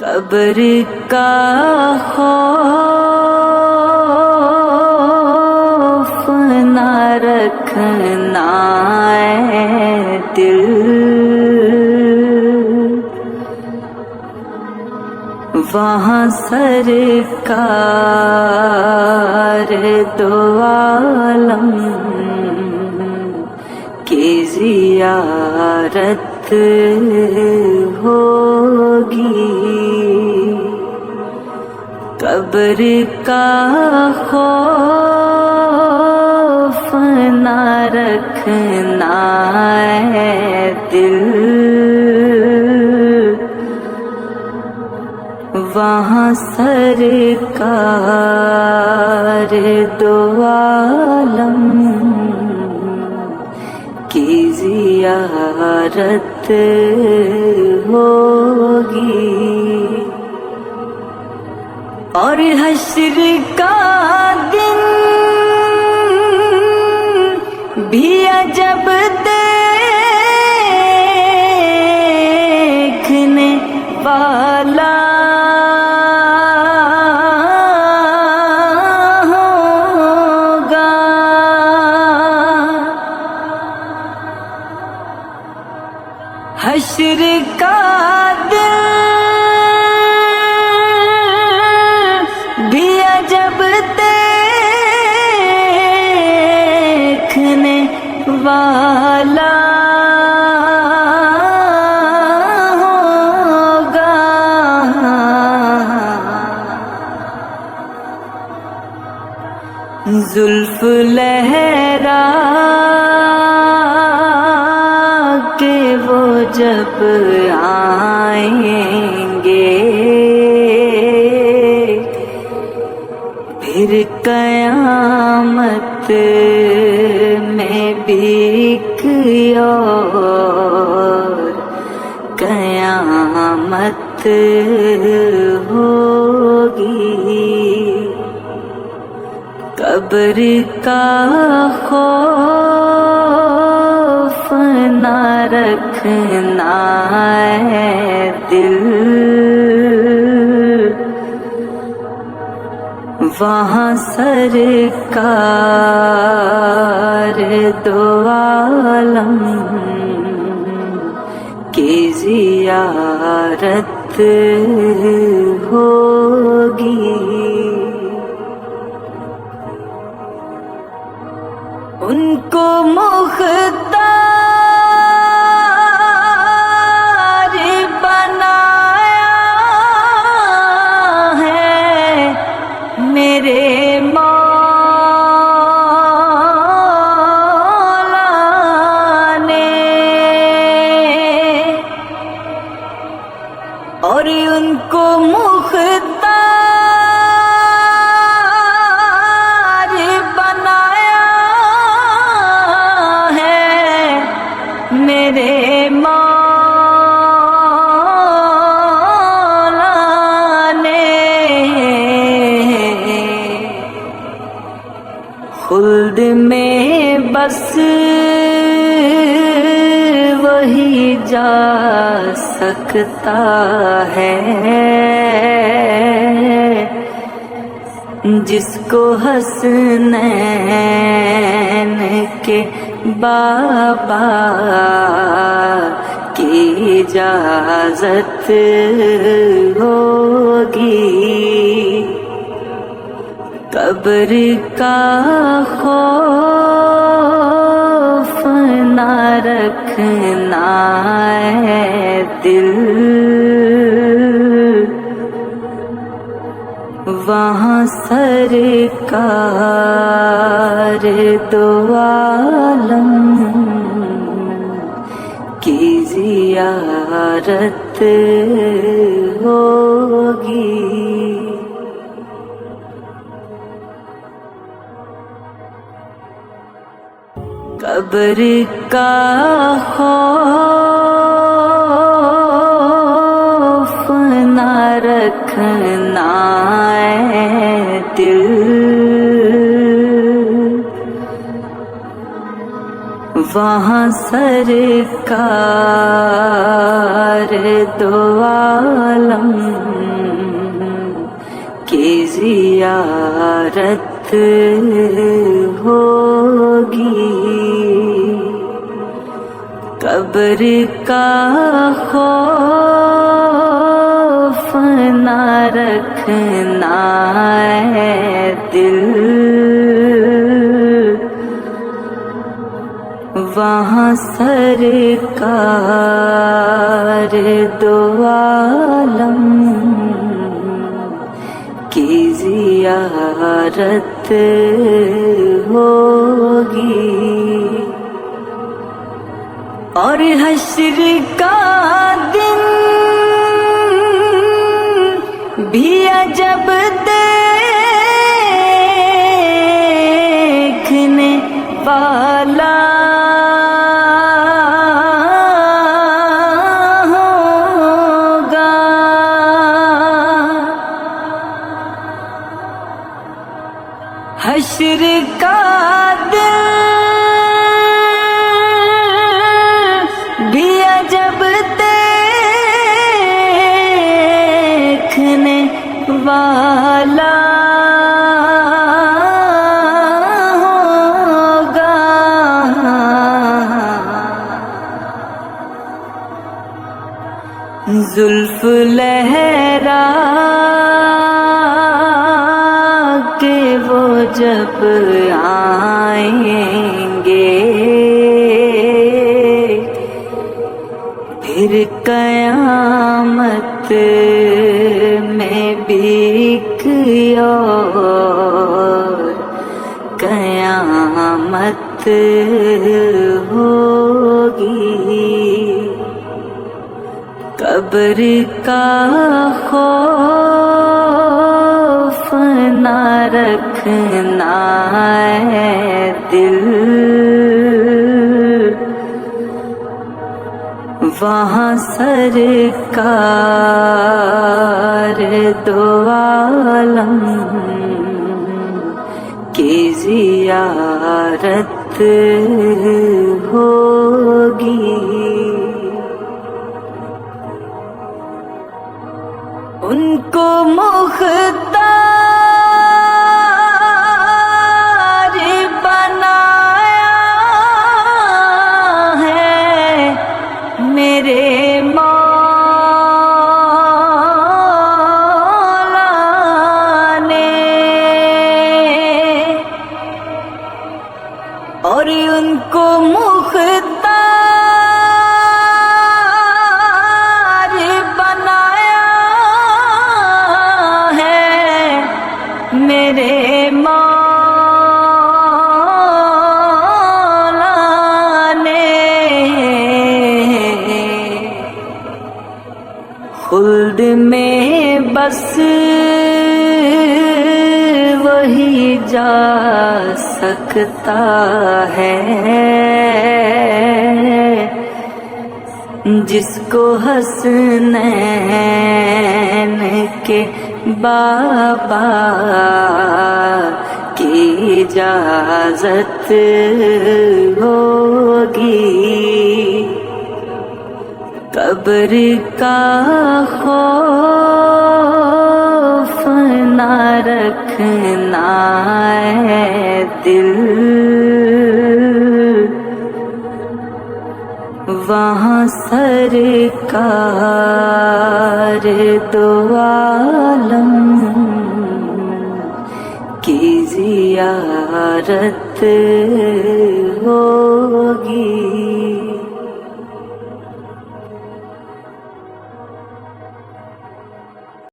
قبر کا خوف نہ رکھنا اے دل، وہاں سرکار دو عالم کی زیارت ہوگی۔ قبر کا خوف نہ رکھنا اے دل، وہاں سرکار دو عالم کی زیارت ہوگی۔ اور حشر کا دن بھی عجب دیکھنے والا ہوگا۔ حشر کا دن بھی عجب دیکھنے والا ہوگا۔ زلف لہرا کے وہ جب آئیں گے، پھر قیامت میں بھی ایک اور قیامت ہوگی۔ قبر کا خوف نہ رکھنا اے دل، وہاں سرکار دو عالم کی زیارت ہوگی۔ ان کو مختار بنایا ہے میرے مولا نے، اور ان کو مختار بنایا ہے میرے مولا نے۔ خلد میں بس وہی جا سکتا ہے جس کو حسنین کے بابا کی اجازت ہوگی۔ قبر کا خوف نہ رکھنا اے دل، وہاں سرکار دو عالم کی زیارت ہوگی۔ قبر کا خوف نہ رکھنا اے دل، وہاں سرکار دو عالم کی زیارت ہوگی، قبر کا خوف نہ رکھنا ہے دل، وہاں سرکار دو عالم کی زیارت ہوگی، اور حشر کا دن بھی عجب دیکھنے والا ہوگا، حشر کا دن بھی عجب دیکھنے والا ہوگا، زلف لہرا کے وہ جب آئیں گے، پھر قیامت میں بھی ایک اور قیامت ہوگی، قبر کا خوف نہ رکھنا ہے دل، وہاں سرکار دو عالم کی زیارت ہوگی، ان کو مختار بنایا ہے میرے مولا نے، اور ان کو مختار بنایا ہے میرے مولا نے، خلد میں بس وہی جا سکتا ہے جس کو حسنین کے بابا کی اجازت ہوگی، قبر کا خوف نہ رکھنا ہے دل، وہاں سرکار دو عالم کی زیارت ہوگی۔